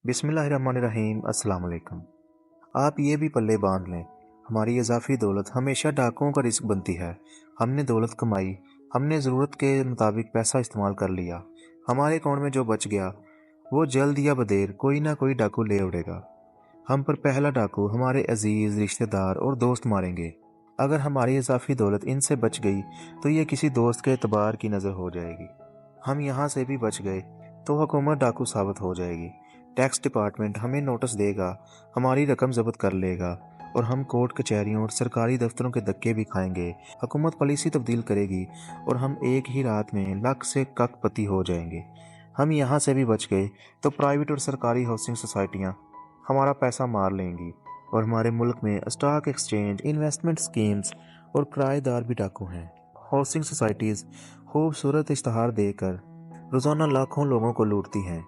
बिस्मिल्लाहिर्रहमानिर्रहीम। अस्सलाम वालेकुम। आप ये भी पल्ले बांध लें, हमारी इजाफी दौलत हमेशा डाकुओं का रिस्क बनती है। हमने दौलत कमाई, हमने ज़रूरत के मुताबिक पैसा इस्तेमाल कर लिया, हमारे अकाउंट में जो बच गया वो जल्द या बदेर कोई ना कोई डाकू ले उड़ेगा। हम पर पहला डाकू हमारे अजीज़, रिश्तेदार और दोस्त मारेंगे। अगर हमारी इजाफी दौलत इनसे बच गई तो ये किसी दोस्त के एतबार की नज़र हो जाएगी। हम यहाँ से भी बच गए तो हुकूमत डाकू साबित हो जाएगी। टैक्स डिपार्टमेंट हमें नोटिस देगा, हमारी रकम जब्त कर लेगा और हम कोर्ट कचहरियों और सरकारी दफ्तरों के धक्के भी खाएंगे। हुकूमत पॉलिसी तब्दील करेगी और हम एक ही रात में लाख से करोड़पति हो जाएंगे। हम यहाँ से भी बच गए तो प्राइवेट और सरकारी हाउसिंग सोसाइटियाँ हमारा पैसा मार लेंगी और हमारे मुल्क में स्टॉक एक्सचेंज, इन्वेस्टमेंट स्कीम्स और किराएदार भी डाकू हैं। हाउसिंग सोसाइटीज़ खूबसूरत इश्तहार देकर रोज़ाना लाखों लोगों को लूटती हैं।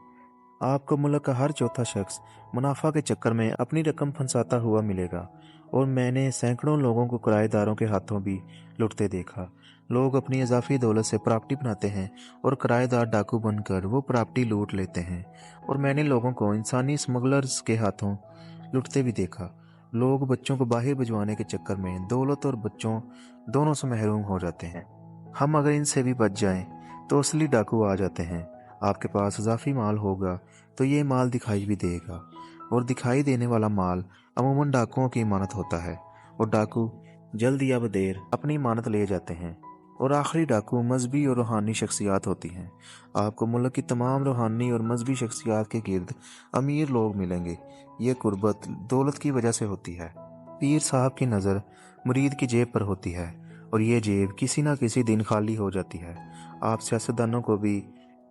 आपको मुल्क का हर चौथा शख्स मुनाफा के चक्कर में अपनी रकम फंसाता हुआ मिलेगा और मैंने सैकड़ों लोगों को किराएदारों के हाथों भी लुटते देखा। लोग अपनी इजाफी दौलत से प्रॉपर्टी बनाते हैं और किराएदार डाकू बनकर वो प्रॉपर्टी लूट लेते हैं और मैंने लोगों को इंसानी स्मगलर्स के हाथों लुटते भी देखा। लोग बच्चों को बाहर भिजवाने के चक्कर में दौलत और बच्चों दोनों से महरूम हो जाते हैं। हम अगर इनसे भी बच जाएं तो असली डाकू आ जाते हैं। आपके पास इजाफी माल होगा तो ये माल दिखाई भी देगा और दिखाई देने वाला माल अमूमन डाकुओं की इमानत होता है और डाकू जल्द या बदेर अपनी इमानत ले जाते हैं। और आखिरी डाकू मजहबी और रूहानी शख्सियात होती हैं। आपको मुल्क की तमाम रूहानी और मजहबी शख्सियात के गिर्द अमीर लोग मिलेंगे। ये कुर्बत दौलत की वजह से होती है। पीर साहब की नज़र मुरीद की जेब पर होती है और ये जेब किसी ना किसी दिन खाली हो जाती है। आप सियासतदानों को भी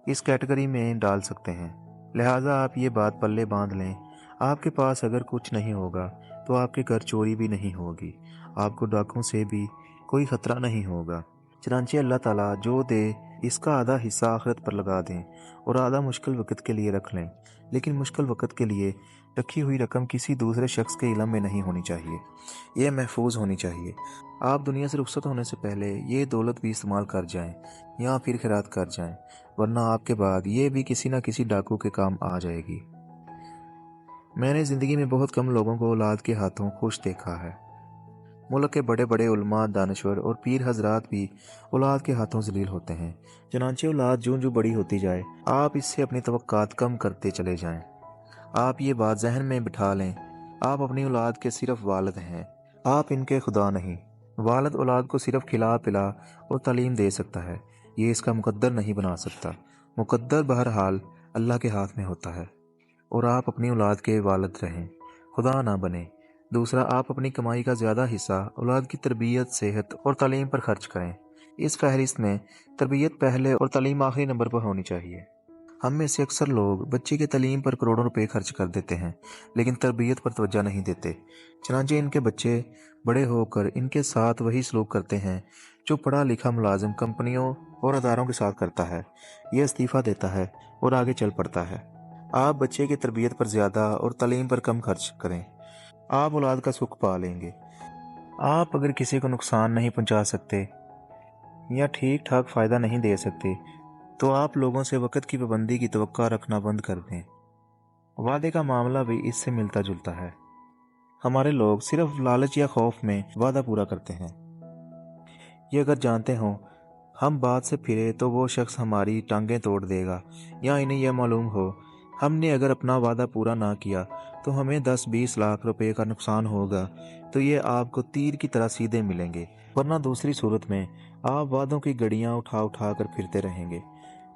इस कैटेगरी में डाल सकते हैं, लिहाजा आप ये बात पल्ले बांध लें। आपके पास अगर कुछ नहीं होगा तो आपके घर चोरी भी नहीं होगी, आपको डाकुओं से भी कोई ख़तरा नहीं होगा। चनांचे अल्लाह ताला जो दे इसका आधा हिस्सा आखिरत पर लगा दें और आधा मुश्किल वक़्त के लिए रख लें। लेकिन मुश्किल वक़्त के लिए रखी हुई रकम किसी दूसरे शख्स के इल्म में नहीं होनी चाहिए, ये महफूज होनी चाहिए। आप दुनिया से रुखसत होने से पहले ये दौलत भी इस्तेमाल कर जाएं या फिर खैरात कर जाएं, वरना आपके बाद ये भी किसी न किसी डाकू के काम आ जाएगी। मैंने ज़िंदगी में बहुत कम लोगों को औलाद के हाथों खुश देखा है। मुल्क के बड़े बड़े उलमा, दानश्वर और पीर हजरात भी औलाद के हाथों जलील होते हैं। चनांचे औलाद जो जो बड़ी होती जाए आप इससे अपनी तवक्कात कम करते चले जाएं। आप ये बात जहन में बिठा लें, आप अपनी औलाद के सिर्फ वालिद हैं, आप इनके खुदा नहीं। वालिद औलाद को सिर्फ खिला पिला और तालीम दे सकता है, ये इसका मुकद्दर नहीं बना सकता। मुकद्दर बहरहाल अल्लाह के हाथ में होता है और आप अपनी औलाद के वालिद रहें, खुदा ना बने। दूसरा, आप अपनी कमाई का ज़्यादा हिस्सा औलाद की तरबियत, सेहत और तालीम पर खर्च करें। इस फहरिस्त में तरबियत पहले और तालीम आखिरी नंबर पर होनी चाहिए। हम में से अक्सर लोग बच्चे की तालीम पर करोड़ों रुपए खर्च कर देते हैं लेकिन तरबियत पर तवज्जो नहीं देते। चनांचे इनके बच्चे बड़े होकर इनके साथ वही सलूक करते हैं जो पढ़ा लिखा मुलाजिम कंपनियों और अदारों के साथ करता है। यह इस्तीफ़ा देता है और आगे चल पड़ता है। आप बच्चे की तरबियत पर ज़्यादा और तालीम पर कम खर्च करें, आप औलाद का सुख पा लेंगे। आप अगर किसी को नुकसान नहीं पहुंचा सकते या ठीक ठाक फ़ायदा नहीं दे सकते तो आप लोगों से वक़्त की पाबंदी की तवक्को रखना बंद कर दें। वादे का मामला भी इससे मिलता जुलता है। हमारे लोग सिर्फ लालच या खौफ में वादा पूरा करते हैं। ये अगर जानते हों हम बात से फिरे तो वो शख्स हमारी टांगें तोड़ देगा, या इन्हें यह मालूम हो हमने अगर अपना वादा पूरा ना किया तो हमें 10-20 लाख रुपए का नुकसान होगा, तो ये आपको तीर की तरह सीधे मिलेंगे। वरना दूसरी सूरत में आप वादों की गड़ियाँ उठा उठा कर फिरते रहेंगे।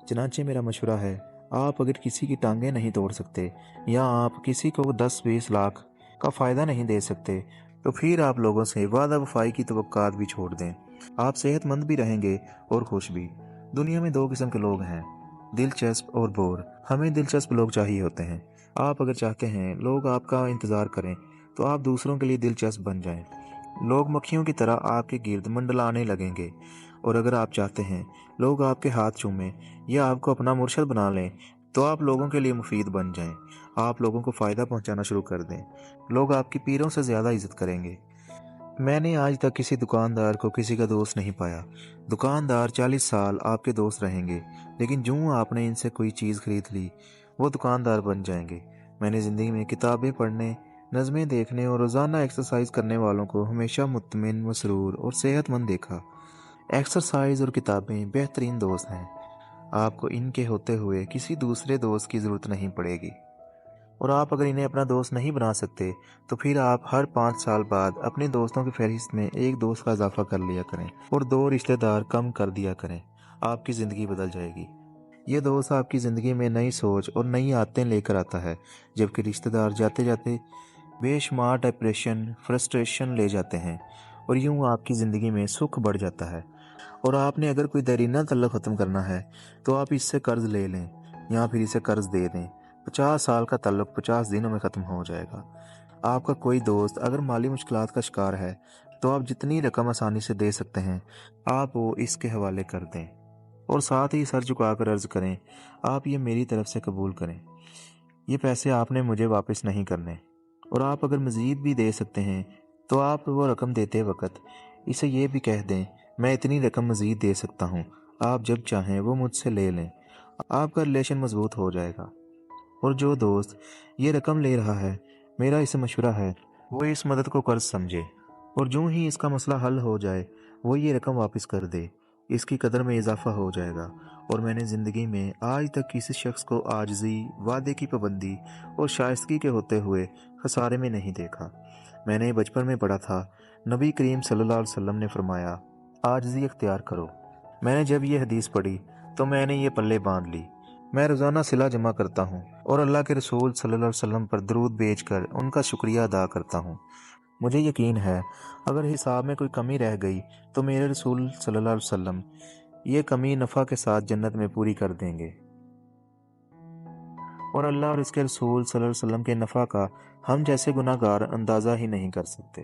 चनांचे मेरा मशवरा है, आप अगर किसी की टांगें नहीं तोड़ सकते या आप किसी को 10-20 लाख का फ़ायदा नहीं दे सकते तो फिर आप लोगों से वादा वफाई की तवक्कात भी छोड़ दें। आप सेहतमंद भी रहेंगे और खुश भी। दुनिया में दो किस्म के लोग हैं, दिलचस्प और बोर। हमें दिलचस्प लोग चाहिए होते हैं। आप अगर चाहते हैं लोग आपका इंतज़ार करें तो आप दूसरों के लिए दिलचस्प बन जाएं। लोग मक्खियों की तरह आपके गिर्द मंडलाने लगेंगे। और अगर आप चाहते हैं लोग आपके हाथ चूमें या आपको अपना मुर्शद बना लें तो आप लोगों के लिए मुफीद बन जाएं। आप लोगों को फ़ायदा पहुंचाना शुरू कर दें। लोग आपकी पीरों से ज़्यादा इज्जत करेंगे। मैंने आज तक किसी दुकानदार को किसी का दोस्त नहीं पाया। दुकानदार 40 साल आपके दोस्त रहेंगे लेकिन जूं आपने इनसे कोई चीज़ खरीद ली वो दुकानदार बन जाएंगे। میں نے زندگی میں کتابیں پڑھنے، نظمیں دیکھنے اور روزانہ ایکسرسائز کرنے والوں کو ہمیشہ مطمئن، مسرور اور صحت مند دیکھا۔ ایکسرسائز اور کتابیں بہترین دوست ہیں۔ آپ کو ان کے ہوتے ہوئے کسی دوسرے دوست کی ضرورت نہیں پڑے گی، اور آپ اگر انہیں اپنا دوست نہیں بنا سکتے تو پھر آپ ہر 5 سال بعد اپنے دوستوں کی فہرست میں ایک دوست کا اضافہ کر لیا کریں اور 2 رشتہ دار کم کر دیا کریں۔ آپ کی زندگی بدل جائے گی۔ یہ دوست آپ کی زندگی میں نئی سوچ اور نئی عادتیں لے کر آتا ہے، جبکہ رشتہ دار جاتے جاتے بے شمار ڈپریشن، فرسٹریشن لے جاتے ہیں، اور یوں آپ کی زندگی میں سکھ بڑھ جاتا ہے۔ اور آپ نے اگر کوئی دیرینہ تعلق ختم کرنا ہے تو آپ اس سے قرض لے لیں یا پھر اسے قرض دے دیں۔ 50 سال کا تعلق 50 دنوں میں ختم ہو جائے گا۔ آپ کا کوئی دوست اگر مالی مشکلات کا شکار ہے تو آپ جتنی رقم آسانی سے دے سکتے ہیں آپ وہ اس کے حوالے کر دیں، اور ساتھ ہی سر جھکا کر عرض کریں، آپ یہ میری طرف سے قبول کریں، یہ پیسے آپ نے مجھے واپس نہیں کرنے۔ اور آپ اگر مزید بھی دے سکتے ہیں تو آپ وہ رقم دیتے وقت اسے یہ بھی کہہ دیں، میں اتنی رقم مزید دے سکتا ہوں، آپ جب چاہیں وہ مجھ سے لے لیں۔ آپ کا ریلیشن مضبوط ہو جائے گا۔ اور جو دوست یہ رقم لے رہا ہے، میرا اسے مشورہ ہے وہ اس مدد کو قرض سمجھے، اور جو ہی اس کا مسئلہ حل ہو جائے وہ یہ رقم واپس کر دے۔ اس کی قدر میں اضافہ ہو جائے گا۔ اور میں نے زندگی میں آج تک کسی شخص کو عاجزی، وعدے کی پابندی اور شائستگی کے ہوتے ہوئے خسارے میں نہیں دیکھا۔ میں نے بچپن میں پڑھا تھا، نبی کریم صلی اللہ علیہ وسلم نے فرمایا، عاجزی اختیار کرو۔ میں نے جب یہ حدیث پڑھی تو میں نے یہ پلے باندھ لی۔ میں روزانہ صلہ جمع کرتا ہوں اور اللہ کے رسول صلی اللہ علیہ وسلم پر درود بھیج کر ان کا شکریہ ادا کرتا ہوں۔ مجھے یقین ہے اگر حساب میں کوئی کمی رہ گئی تو میرے رسول صلی اللہ علیہ وسلم یہ کمی نفع کے ساتھ جنت میں پوری کر دیں گے، اور اللہ اور اس کے رسول صلی اللہ علیہ وسلم کے نفع کا ہم جیسے گناہ گار اندازہ ہی نہیں کر سکتے۔